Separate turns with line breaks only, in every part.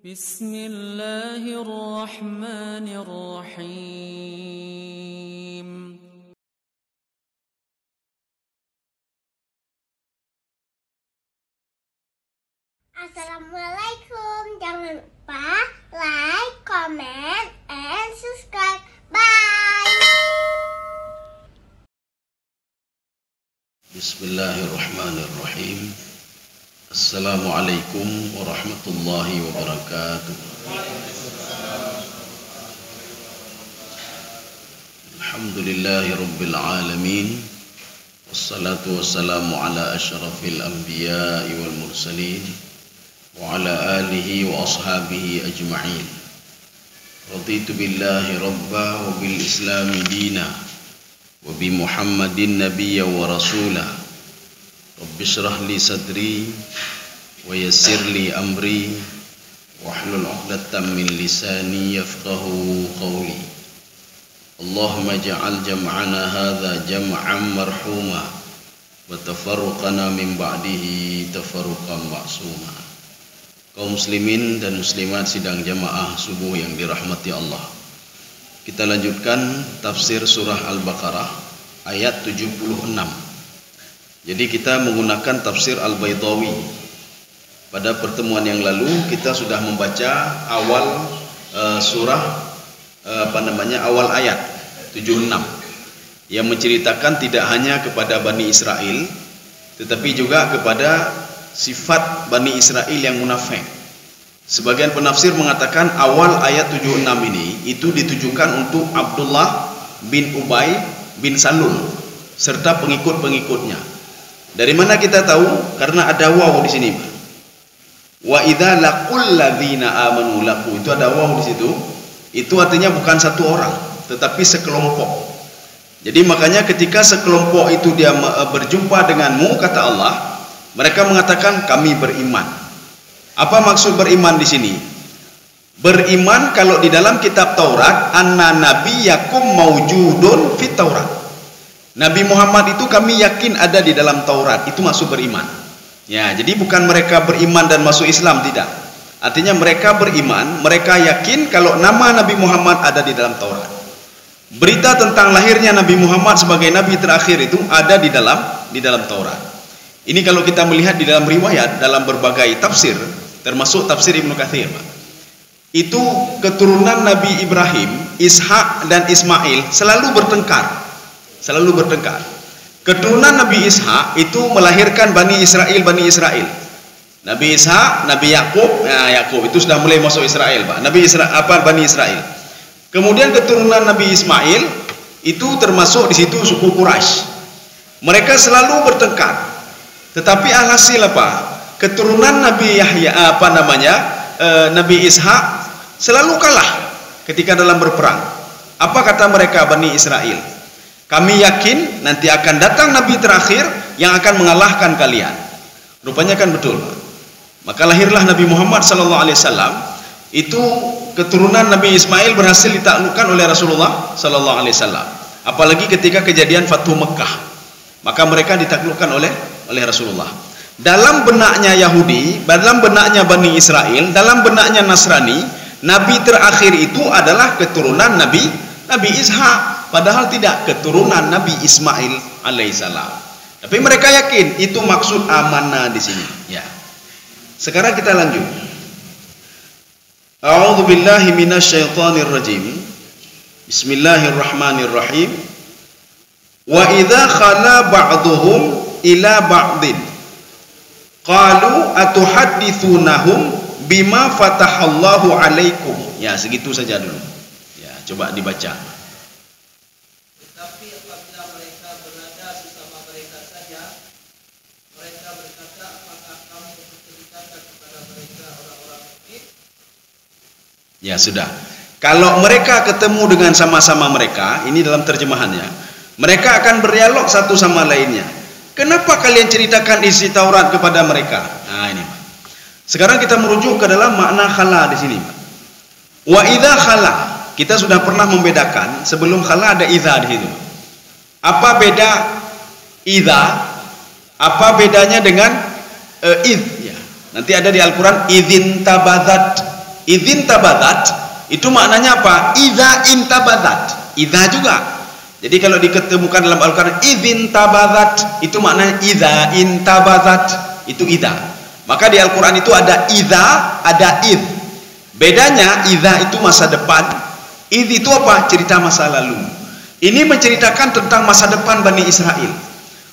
بسم الله الرحمن الرحيم.
Assalamualaikum. Jangan lupa like, comment, and subscribe. Bye.
Bismillahirrahmanirrahim. Assalamualaikum warahmatullahi wabarakatuh. Alhamdulillahi rabbil alamin. Wassalatu wassalamu ala asyrafil anbiya'i wal mursalin wa ala alihi wa ashabihi ajma'in. Raditu billahi rabba wa bil islami dina wa bi Muhammadin nabiyya wa rasulah. Rabbi shrah li sadri wa yassir li amri wahlul 'uqdatam min lisani yafqahu qawli. Allahumma ja'al jam'ana hadza jam'an marhuma wa tafarruqana min ba'dihi tafarruqan ma'suma. Kaum muslimin dan muslimat sidang jamaah subuh yang dirahmati Allah. Kita lanjutkan tafsir surah Al-Baqarah ayat 76. Jadi kita menggunakan tafsir Al-Baydawi. Pada pertemuan yang lalu kita sudah membaca awal awal ayat 76 yang menceritakan tidak hanya kepada Bani Israel tetapi juga kepada sifat Bani Israel yang munafik. Sebagian penafsir mengatakan awal ayat 76 ini itu ditujukan untuk Abdullah bin Ubay bin Salul serta pengikut-pengikutnya. Dari mana kita tahu? Karena ada waw di sini. Wa idza laqul ladzina amanu laqu, itu ada waw di situ. Itu artinya bukan satu orang, tetapi sekelompok. Jadi makanya ketika sekelompok itu dia berjumpa denganmu, kata Allah, mereka mengatakan kami beriman. Apa maksud beriman di sini? Beriman kalau di dalam kitab Taurat anna nabiyakum maujudun fit Taurat. Nabi Muhammad itu kami yakin ada di dalam Taurat, itu masuk beriman. Ya, jadi bukan mereka beriman dan masuk Islam, tidak. Artinya mereka beriman, mereka yakin kalau nama Nabi Muhammad ada di dalam Taurat. Berita tentang lahirnya Nabi Muhammad sebagai nabi terakhir itu ada di dalam Taurat. Ini kalau kita melihat di dalam riwayat, dalam berbagai tafsir, termasuk tafsir Ibnu Katsir, itu keturunan Nabi Ibrahim, Ishak dan Ismail selalu bertengkar. Keturunan Nabi Ishak itu melahirkan Bani Israel. Nabi Ishak, Nabi Yakub, Yakub itu sudah mulai masuk Israel, Pak. Bani Israel. Kemudian keturunan Nabi Ismail itu termasuk di situ suku Quraisy. Mereka selalu bertengkar. Tetapi alhasil apa? Keturunan Nabi Nabi Ishak selalu kalah ketika dalam berperang. Apa kata mereka Bani Israel? Kami yakin nanti akan datang nabi terakhir yang akan mengalahkan kalian. Rupanya kan betul. Maka lahirlah Nabi Muhammad SAW. Itu keturunan Nabi Ismail berhasil ditaklukkan oleh Rasulullah SAW. Apalagi ketika kejadian Fathu Mekah, maka mereka ditaklukkan oleh Rasulullah. Dalam benaknya Yahudi, dalam benaknya Bani Israel, dalam benaknya Nasrani, nabi terakhir itu adalah keturunan Nabi Ishak. Padahal tidak, keturunan Nabi Ismail alaihissalam. Tapi mereka yakin itu maksud amanah di sini. Ya. Sekarang kita lanjut. A'udzubillahi minasyaitonirrajim. Bismillahirrahmanirrahim. Wa idza khala ba'dhum ila ba'din qalu atuhadditsunahum bima fatahallahu alaikum. Ya, segitu saja dulu. Ya, coba dibaca. Ya sudah. Kalau mereka ketemu dengan sama-sama mereka, ini dalam terjemahannya, mereka akan berdialog satu sama lainnya. Kenapa kalian ceritakan isi Taurat kepada mereka? Nah ini. Sekarang kita merujuk ke dalam makna khala di sini. Wa idza khala, kita sudah pernah membedakan sebelum khala ada idza di situ. Apa beda idza? Apa bedanya dengan id? Ya. Nanti ada di Al-Quran idzin tabadat. Idzin tabadat itu maknanya apa? Idza intabadat. Idza juga. Jadi kalau diketemukan dalam Al-Qur'an idzin tabadat itu maknanya idza intabadat, itu idza. Maka di Al-Qur'an itu ada idza, ada id. Bedanya idza itu masa depan, id itu apa? Cerita masa lalu. Ini menceritakan tentang masa depan Bani Israel.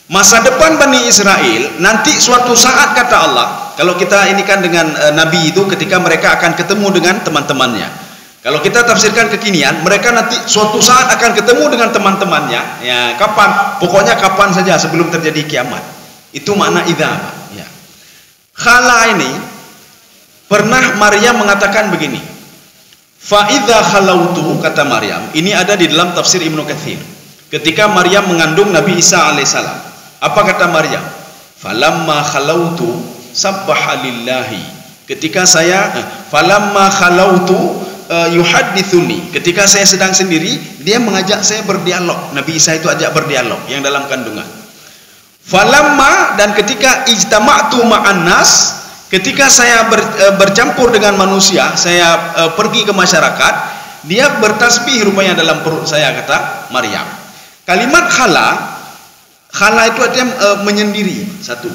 Masa depan Bani Israel nanti suatu saat kata Allah, kalau kita ini kan dengan Nabi itu ketika mereka akan ketemu dengan teman-temannya. Kalau kita tafsirkan kekinian, mereka nanti suatu saat akan ketemu dengan teman-temannya. Ya, kapan? Pokoknya kapan saja sebelum terjadi kiamat. Itu makna idza. Ya. Khala ini pernah Maryam mengatakan begini. Fa idza khalautu, kata Maryam. Ini ada di dalam tafsir Ibnu Katsir. Ketika Maryam mengandung Nabi Isa alaihissalam. Apa kata Maryam? Falamma khalautu sabbaha lillahi. Ketika saya falamma khalautu yuhaddithuni. Ketika saya sedang sendiri, dia mengajak saya berdialog. Nabi Isa itu ajak berdialog yang dalam kandungan. Falamma, dan ketika ijtama'tu ma'an nas, ketika saya bercampur dengan manusia, saya pergi ke masyarakat, dia bertasbih rupanya dalam perut saya, kata Maryam. Kalimat khala itu artinya menyendiri. Satu.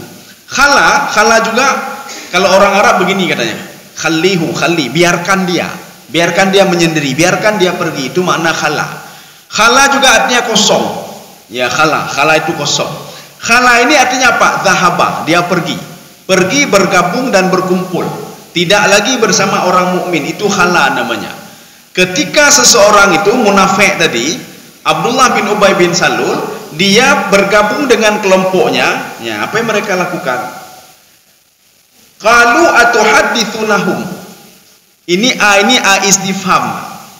Khala juga kalau orang Arab begini katanya. Khalihu, biarkan dia menyendiri, biarkan dia pergi. Itu makna khala. Khala juga artinya kosong. Ya, khala itu kosong. Khala ini artinya apa? Zahaba, dia pergi. Pergi, bergabung dan berkumpul. Tidak lagi bersama orang mukmin. Itu khala namanya. Ketika seseorang itu munafik tadi, Abdullah bin Ubay bin Salul, dia bergabung dengan kelompoknya. Ya, apa yang mereka lakukan? Qalu atuhaddithunahum. Ini istifham.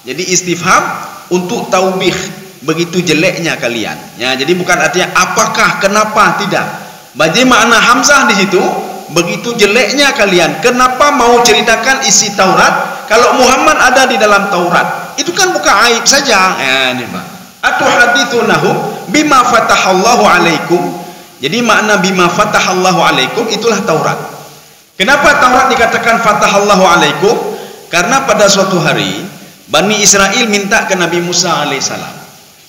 Jadi istifham untuk taubih. Begitu jeleknya kalian. Ya, jadi bukan artinya apakah, kenapa, tidak. Jadi makna hamzah di situ, begitu jeleknya kalian. Kenapa mau ceritakan isi Taurat kalau Muhammad ada di dalam Taurat? Itu kan bukan aib saja. Ya, ini Pak. Atuhaditsunahum bima fatahallahu alaikum. Jadi makna bima fatahallahu alaikum itulah Taurat. Kenapa Taurat dikatakan fatahallahu alaikum? Karena pada suatu hari Bani Israel minta ke Nabi Musa alaihissalam,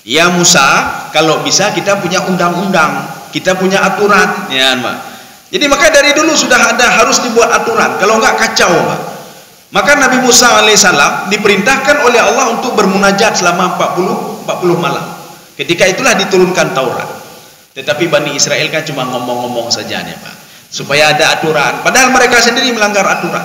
ya Musa, kalau bisa kita punya undang-undang, kita punya aturan. Ya, Pak. Jadi maka dari dulu sudah ada, harus dibuat aturan, kalau enggak kacau, Pak. Maka Nabi Musa alaihissalam diperintahkan oleh Allah untuk bermunajat selama 40 malam. Ketika itulah diturunkan Taurat. Tetapi Bani Israel kan cuma ngomong-ngomong saja nih, Pak. Supaya ada aturan. Padahal mereka sendiri melanggar aturan.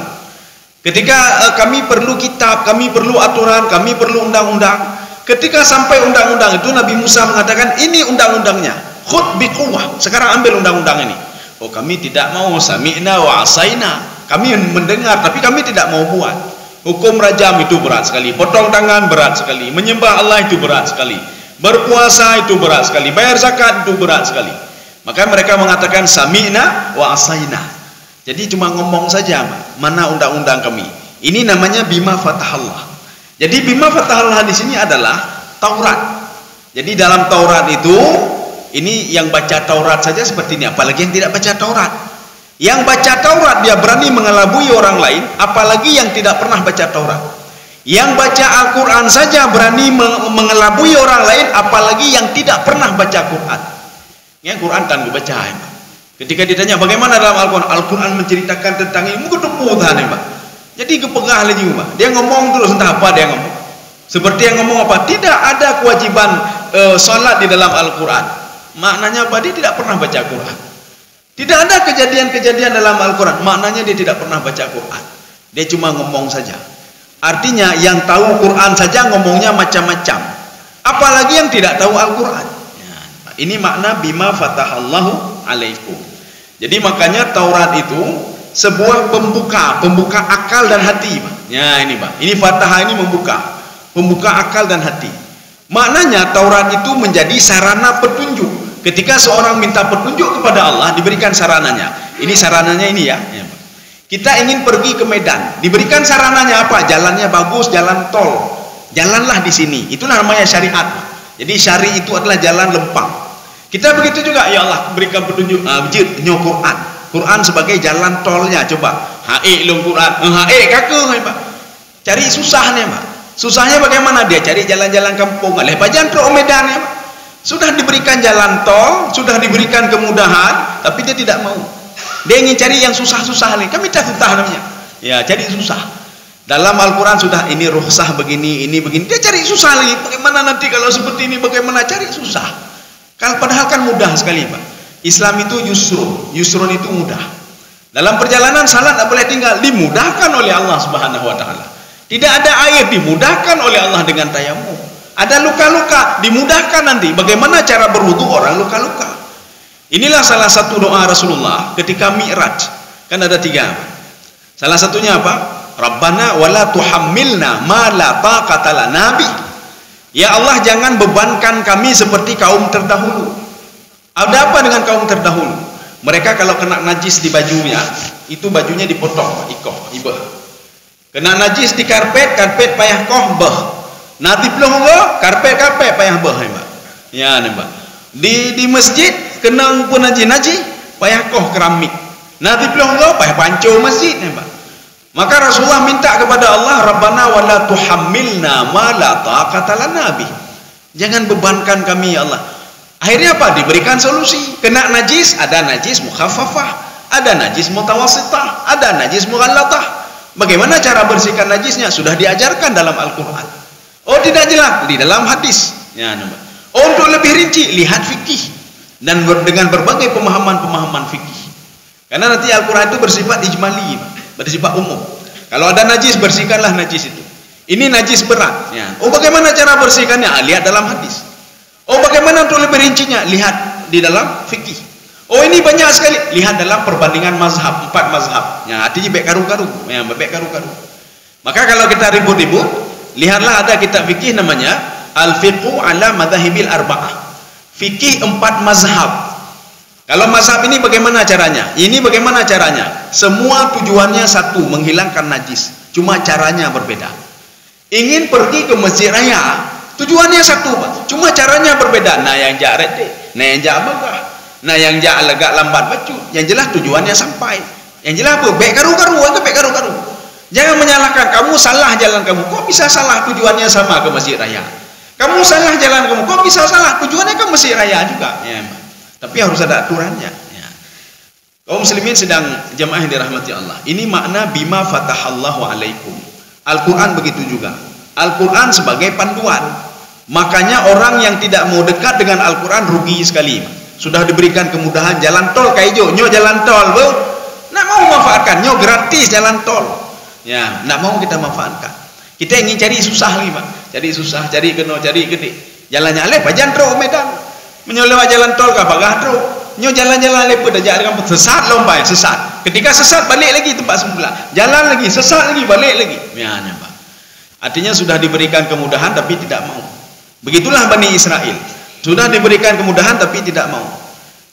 Ketika kami perlu kitab, kami perlu aturan, kami perlu undang-undang. Ketika sampai undang-undang itu, Nabi Musa mengatakan ini undang-undangnya. Khudh biquwwah. Sekarang ambil undang-undang ini. Oh, kami tidak mau, sami'na wa asaina. Kami mendengar tapi kami tidak mau buat. Hukum rajam itu berat sekali, potong tangan berat sekali, menyembah Allah itu berat sekali, berpuasa itu berat sekali, bayar zakat itu berat sekali. Maka mereka mengatakan sami'na wa asaina. Jadi cuma ngomong saja, mana undang-undang kami. Ini namanya bima fatahallah. Jadi bima fatahallah di sini adalah Taurat. Jadi dalam Taurat itu, ini yang baca Taurat saja seperti ini, apalagi yang tidak baca Taurat. Yang baca Taurat dia berani mengelabui orang lain, apalagi yang tidak pernah baca Taurat. Yang baca Al-Quran saja berani mengelabui orang lain, apalagi yang tidak pernah baca Quran. Yang Quran kan dibaca, ya, Pak. Ketika ditanya bagaimana dalam Al-Quran, Al-Quran menceritakan tentang ini, ketemu ya, Pak. Jadi kepegah lagi, Pak. Dia ngomong terus, entah apa dia ngomong. Seperti yang ngomong apa? Tidak ada kewajiban sholat di dalam Al-Quran. Maknanya apa? Dia tidak pernah baca Quran. Tidak ada kejadian-kejadian dalam Al-Quran. Maknanya dia tidak pernah baca Quran. Dia cuma ngomong saja. Artinya yang tahu Quran saja ngomongnya macam-macam. Apalagi yang tidak tahu Al-Quran. Ya, ini makna bima fatahallahu alaikum. Jadi makanya Taurat itu sebuah pembuka akal dan hati, Pak. Ya, ini, Pak. Ini fatahah ini membuka akal dan hati. Maknanya Taurat itu menjadi sarana petunjuk. Ketika seorang minta petunjuk kepada Allah, diberikan sarananya. Ini sarananya ini ya. Kita ingin pergi ke Medan, diberikan sarananya apa? Jalannya bagus, jalan tol. Jalanlah di sini. Itulah namanya syariat. Jadi syari itu adalah jalan lempang. Kita begitu juga, ya Allah berikan petunjuk. Nyo Quran. Quran sebagai jalan tolnya. Coba. Hae long Quran. Hae kakek, Pak. Cari susahnya, Pak. Susahnya bagaimana? Dia cari jalan-jalan kampung. Alih pajan pro Medan ya, Pak. Sudah diberikan jalan tol, sudah diberikan kemudahan, tapi dia tidak mau. Dia ingin cari yang susah-susah nih. Kami tak susah namanya. Ya, cari susah. Dalam Al-Quran sudah ini rukhsah begini, ini begini. Dia cari susah lagi. Bagaimana nanti kalau seperti ini? Bagaimana cari susah? Kalau padahal kan mudah sekali, Pak. Islam itu yusrun. Yusrun itu mudah. Dalam perjalanan salat tak boleh tinggal, dimudahkan oleh Allah Subhanahu wa taala. Tidak ada air, dimudahkan oleh Allah dengan tayamum. Ada luka-luka, dimudahkan nanti bagaimana cara berwudu orang luka-luka. Inilah salah satu doa Rasulullah ketika Mi'raj. Kan ada 3. Salah satunya apa? Rabbana wala tuhammilna ma la taqata lana bi. Ya Allah, jangan bebankan kami seperti kaum terdahulu. Ada apa dengan kaum terdahulu? Mereka kalau kena najis di bajunya, itu bajunya dipotong, ibah. Kena najis di karpet, karpet payah koh bah. Nanti belum go, karpet payah bah, Mbak. Ya, Mbak. Di masjid kena pun najis, payah koh keramik. Nanti belum go, payah panco masjid, Mbak. Maka Rasulullah minta kepada Allah, Rabbana wala tuhammilna ma la taqata lana bi. Jangan bebankan kami ya Allah. Akhirnya apa? Diberikan solusi. Kena najis, ada najis mukhaffafah, ada najis mutawassitah, ada najis mughallatah. Bagaimana cara bersihkan najisnya? Sudah diajarkan dalam Al-Quran. Oh, tidak jelas di dalam hadis. Ya, oh, untuk lebih rinci, lihat fikih dan dengan berbagai pemahaman-pemahaman fikih. Karena nanti Al-Quran itu bersifat ijmali, bersifat umum. Kalau ada najis, bersihkanlah najis itu. Ini najis berat. Ya. Oh, bagaimana cara bersihkannya? Lihat dalam hadis. Oh, bagaimana untuk lebih rincinya? Lihat di dalam fikih. Oh, ini banyak sekali. Lihat dalam perbandingan mazhab, 4 mazhab. Ya, artinya baik karu-karu. Ya, baik karu-karu. Maka kalau kita ribut-ribut, lihatlah ada kitab fikih namanya Al-Fiqhu ala Madhahibil Arba'ah. Fikih 4 mazhab. Kalau mazhab ini bagaimana caranya? Ini bagaimana caranya? Semua tujuannya satu, menghilangkan najis. Cuma caranya berbeda. Ingin pergi ke masjid raya, tujuannya satu, Pak. Cuma caranya berbeda. Nah, yang jaret deh, nah yang jak megah, nah yang jak legak lambat bacu. Yang jelas tujuannya sampai. Yang jelas apa? Baik karu-karu, baik karu-karu. Jangan menyalahkan, kamu salah jalan kamu. Kok bisa salah? Tujuannya sama ke masjid raya. Kamu salah jalan kamu. Kok bisa salah? Tujuannya ke masjid raya juga. Ya, tapi harus ada aturannya. Ya. Kaum muslimin sedang jamaah yang dirahmati Allah. Ini makna bima fatahallahu alaikum. Al-Quran begitu juga. Al-Quran sebagai panduan. Makanya orang yang tidak mau dekat dengan Al-Quran rugi sekali. Sudah diberikan kemudahan jalan tol kaijo, nyo jalan tol, bu. Nak mau manfaatkan, nyo gratis jalan tol. Ya, nak mau kita manfaatkan. Kita ingin cari susah lagi, Pak. Cari susah, cari keno, cari gede. Jalannya aleh, pajan tro Medan. Menyolewat jalan tol kah bagah tro. Nyo jalan-jalan lepas dah jalan sesat lompat, sesat. Ketika sesat balik lagi tempat semula. Jalan lagi, sesat lagi, balik lagi. Ya, nampak. Artinya sudah diberikan kemudahan tapi tidak mau. Begitulah Bani Israel. Sudah diberikan kemudahan tapi tidak mau.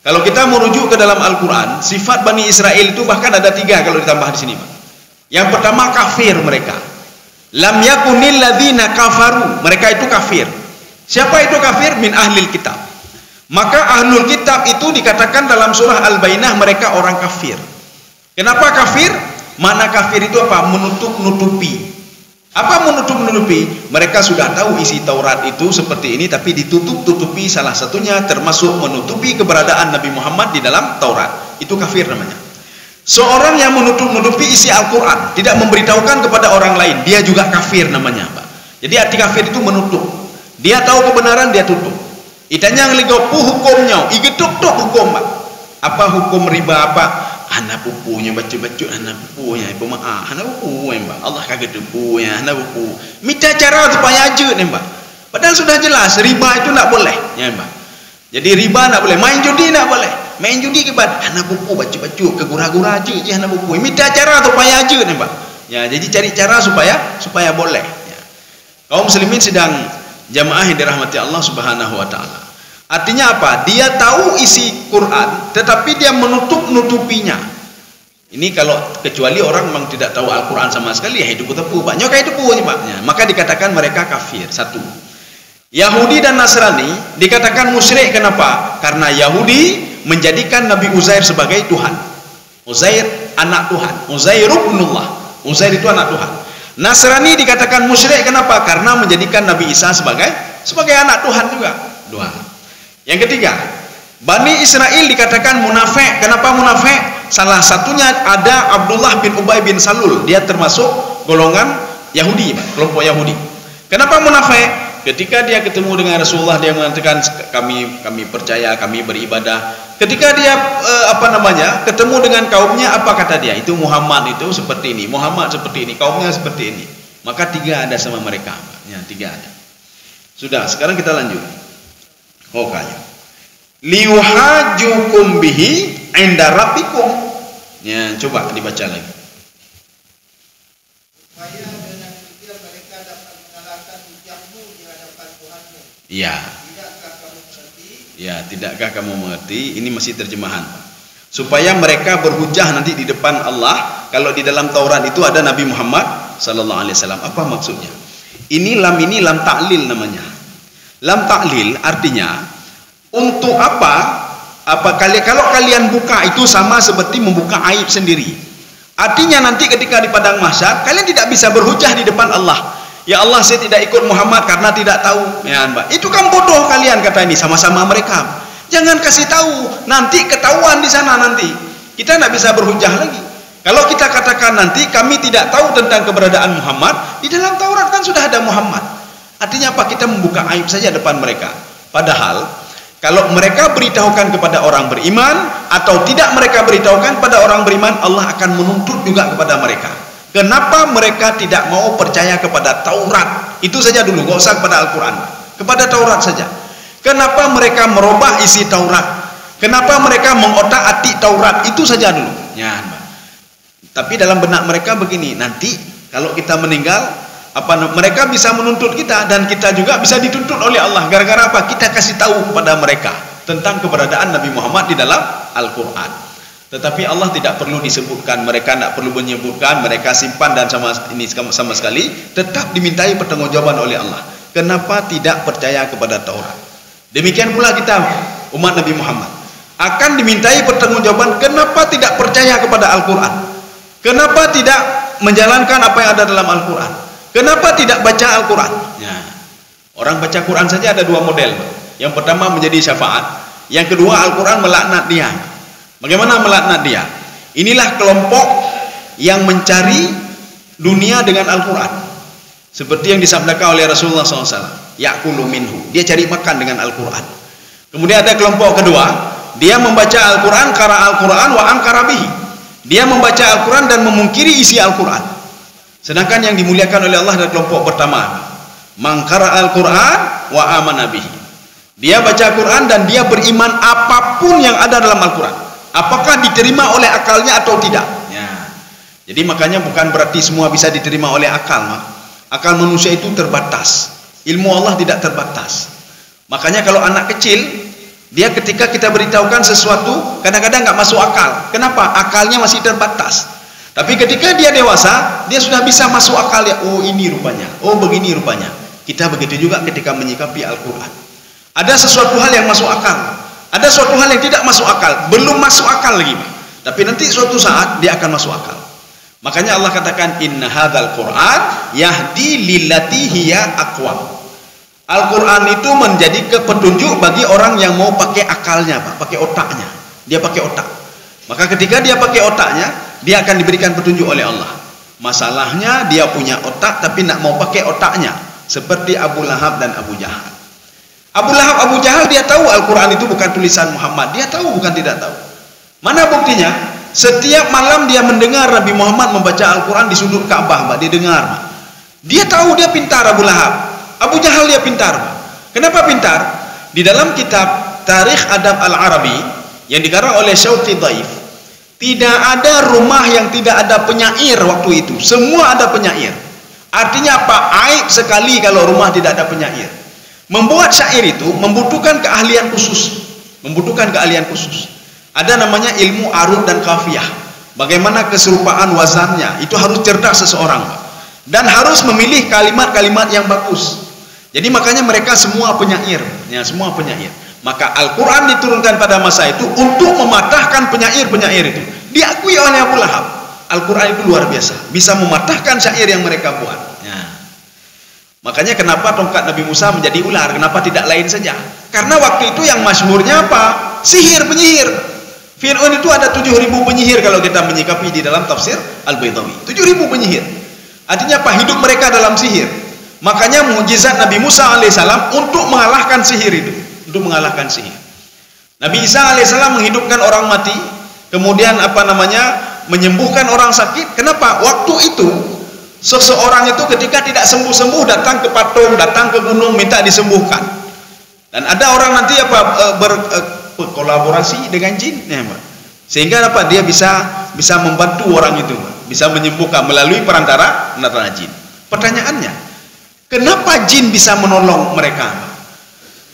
Kalau kita merujuk ke dalam Al-Quran, sifat Bani Israel itu bahkan ada 3 kalau ditambah di sini, Pak. Yang pertama kafir mereka. Lam yakunil ladzina kafaru. Mereka itu kafir. Siapa itu kafir? Min ahlil kitab. Maka ahlul kitab itu dikatakan dalam surah Al-Bainah mereka orang kafir. Kenapa kafir? Mana kafir itu apa? Menutup-nutupi. Apa menutup-nutupi? Mereka sudah tahu isi Taurat itu seperti ini, tapi ditutup-tutupi. Salah satunya termasuk menutupi keberadaan Nabi Muhammad di dalam Taurat. Itu kafir namanya. Seorang yang menutup-nutupi isi Al-Quran, tidak memberitahukan kepada orang lain, dia juga kafir namanya, Pak. Jadi arti kafir itu menutup. Dia tahu kebenaran, dia tutup. Itanya ngeligopu hukumnya, igetuk-tuk hukum, Pak. Apa hukum riba apa? Anak pupunya baca-baca anak pupunya, pemaaf anak pupu, Mbak. Allah kagak pupunya, anak pupu. Minta cara supaya aja, Mbak. Padahal sudah jelas riba itu tak boleh, ya, Mbak. Jadi riba tak boleh, main judi tak boleh. Main judi kepada anak pupu baca-baca ke gura-gura aja, je anak pupu. Minta cara supaya aja, Mbak. Ya, jadi cari cara supaya boleh. Ya. Kaum muslimin sedang jamaah yang dirahmati Allah Subhanahu wa taala. Artinya apa? Dia tahu isi Quran, tetapi dia menutup-nutupinya. Ini kalau kecuali orang memang tidak tahu Al-Quran sama sekali, ya hidup tepu, Pak. Nyokai tepu, Pak. Ya, maka dikatakan mereka kafir. 1. Yahudi dan Nasrani dikatakan musyrik. Kenapa? Karena Yahudi menjadikan Nabi Uzair sebagai Tuhan. Uzair anak Tuhan. Uzair ibnullah. Uzair itu anak Tuhan. Nasrani dikatakan musyrik, kenapa? Karena menjadikan Nabi Isa sebagai anak Tuhan juga. Dua. Yang ketiga, Bani Israel dikatakan munafik. Kenapa munafik? Salah satunya ada Abdullah bin Ubay bin Salul. Dia termasuk golongan Yahudi, kelompok Yahudi. Kenapa munafik? Ketika dia ketemu dengan Rasulullah, dia mengatakan kami percaya, kami beribadah. Ketika dia ketemu dengan kaumnya, apa kata dia? Itu Muhammad itu seperti ini, Muhammad seperti ini, kaumnya seperti ini. Maka tiga ada sama mereka. Ya, tiga ada. Sudah, sekarang kita lanjut. Hokanya. Liuhajukum bihi inda rabbikum. Ya, coba dibaca lagi.
Supaya dengan demikian mereka dapat mengalahkan hujahmu di hadapan Tuhanmu.
Ya.
Tidakkah kamu mengerti?
Ya, tidakkah kamu mengerti? Ini masih terjemahan. Supaya mereka berhujah nanti di depan Allah. Kalau di dalam Taurat itu ada Nabi Muhammad sallallahu alaihi wasallam. Apa maksudnya? Ini lam ta'lil namanya. Lam ta'lil artinya untuk apa? Kalau kalian buka itu sama seperti membuka aib sendiri. Artinya nanti ketika di padang mahsyar kalian tidak bisa berhujah di depan Allah. Ya Allah, saya tidak ikut Muhammad karena tidak tahu. Ya, Mbak. Itu kan bodoh kalian, kata ini sama-sama mereka. Jangan kasih tahu, nanti ketahuan di sana nanti. Kita tidak bisa berhujah lagi. Kalau kita katakan nanti kami tidak tahu tentang keberadaan Muhammad, di dalam Taurat kan sudah ada Muhammad. Artinya apa? Kita membuka aib saja depan mereka. Padahal kalau mereka beritahukan kepada orang beriman atau tidak mereka beritahukan pada orang beriman, Allah akan menuntut juga kepada mereka. Kenapa mereka tidak mau percaya kepada Taurat? Itu saja dulu, gak usah kepada Al-Quran, kepada Taurat saja. Kenapa mereka merubah isi Taurat? Kenapa mereka mengotak-atik Taurat? Itu saja dulu. Ya, tapi dalam benak mereka begini, nanti kalau kita meninggal, mereka bisa menuntut kita dan kita juga bisa dituntut oleh Allah. Gara-gara apa? Kita kasih tahu kepada mereka tentang keberadaan Nabi Muhammad di dalam Al-Quran. Tetapi Allah tidak perlu disebutkan, mereka tidak perlu menyebutkan, mereka simpan dan sama sekali tetap dimintai pertanggungjawaban oleh Allah. Kenapa tidak percaya kepada Taurat? Demikian pula kita umat Nabi Muhammad akan dimintai pertanggungjawaban kenapa tidak percaya kepada Al-Quran, kenapa tidak menjalankan apa yang ada dalam Al-Quran, kenapa tidak baca Al-Quran. Ya. Orang baca Quran saja ada dua model. Yang pertama menjadi syafaat, yang kedua Al-Quran melaknat dia. Bagaimana melaknat dia? Inilah kelompok yang mencari dunia dengan Al-Quran, seperti yang disabdakan oleh Rasulullah SAW, ya'kulu minhu, dia cari makan dengan Al-Quran. Kemudian ada kelompok kedua, dia membaca Al-Quran, qara Al-Quran wa ankara bihi, dia membaca Al-Quran dan memungkiri isi Al-Quran. Sedangkan yang dimuliakan oleh Allah adalah kelompok pertama, man qara Al-Quran wa amana bihi, dia baca Quran dan dia beriman apapun yang ada dalam Al-Quran, apakah diterima oleh akalnya atau tidak. Ya. Jadi makanya bukan berarti semua bisa diterima oleh akal. Akal manusia itu terbatas, ilmu Allah tidak terbatas. Makanya kalau anak kecil, dia ketika kita beritahukan sesuatu kadang-kadang nggak masuk akal. Kenapa? Akalnya masih terbatas. Tapi ketika dia dewasa, dia sudah bisa masuk akal ya. Oh ini rupanya, oh begini rupanya. Kita begitu juga ketika menyikapi Al-Quran. Ada sesuatu hal yang masuk akal, ada suatu hal yang tidak masuk akal, belum masuk akal lagi, tapi nanti suatu saat dia akan masuk akal. Makanya Allah katakan inna hadzal Qur'an yahdi lillati hiya aqwam. Al-Quran itu menjadi petunjuk bagi orang yang mau pakai akalnya, Pak, pakai otaknya. Dia pakai otak. Maka ketika dia pakai otaknya, dia akan diberikan petunjuk oleh Allah. Masalahnya dia punya otak tapi nak mau pakai otaknya, seperti Abu Lahab dan Abu Jahal. Abu Lahab, Abu Jahal dia tahu Al-Quran itu bukan tulisan Muhammad, dia tahu bukan tidak tahu. Mana buktinya? Setiap malam dia mendengar Nabi Muhammad membaca Al-Quran di sudut Ka'bah, Mbak, dia dengar, Mbak. Dia tahu, dia pintar. Abu Lahab, Abu Jahal dia pintar, Mbak. Kenapa pintar? Di dalam kitab Tarikh Adab Al-Arabi yang dikarang oleh Syauqi Dhaif, tidak ada rumah yang tidak ada penyair waktu itu, semua ada penyair. Artinya apa? Aib sekali kalau rumah tidak ada penyair. Membuat syair itu membutuhkan keahlian khusus, membutuhkan keahlian khusus. Ada namanya ilmu arud dan kafiyah. Bagaimana keserupaan wazannya, itu harus cerdas seseorang, dan harus memilih kalimat-kalimat yang bagus. Jadi makanya mereka semua penyair, ya, semua penyair. Maka Al-Quran diturunkan pada masa itu untuk mematahkan penyair-penyair itu. Diakui oleh Abu Lahab. Al-Quran itu luar biasa, bisa mematahkan syair yang mereka buat. Ya. Makanya kenapa tongkat Nabi Musa menjadi ular, kenapa tidak lain saja? Karena waktu itu yang masyhurnya apa? Sihir, penyihir. Fir'aun itu ada 7.000 penyihir kalau kita menyikapi di dalam tafsir Al-Baydawi. 7.000 penyihir. Artinya apa? Hidup mereka dalam sihir. Makanya mukjizat Nabi Musa alaihissalam untuk mengalahkan sihir itu, untuk mengalahkan sihir. Nabi Isa alaihissalam menghidupkan orang mati, kemudian menyembuhkan orang sakit. Kenapa? Waktu itu seseorang itu ketika tidak sembuh-sembuh datang ke patung, datang ke gunung minta disembuhkan. Dan ada orang nanti berkolaborasi dengan jin, sehingga dia bisa membantu orang itu, bisa menyembuhkan melalui perantara jin. Pertanyaannya, kenapa jin bisa menolong mereka?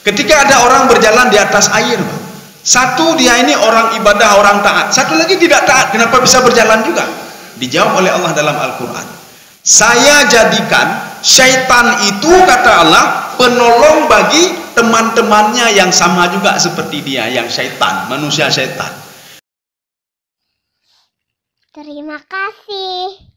Ketika ada orang berjalan di atas air, satu dia ini orang ibadah, orang taat, satu lagi tidak taat, kenapa bisa berjalan juga? Dijawab oleh Allah dalam Al-Quran, saya jadikan syaitan itu, kata Allah, penolong bagi teman-temannya yang sama juga seperti dia, yang syaitan, manusia syaitan.
Terima kasih.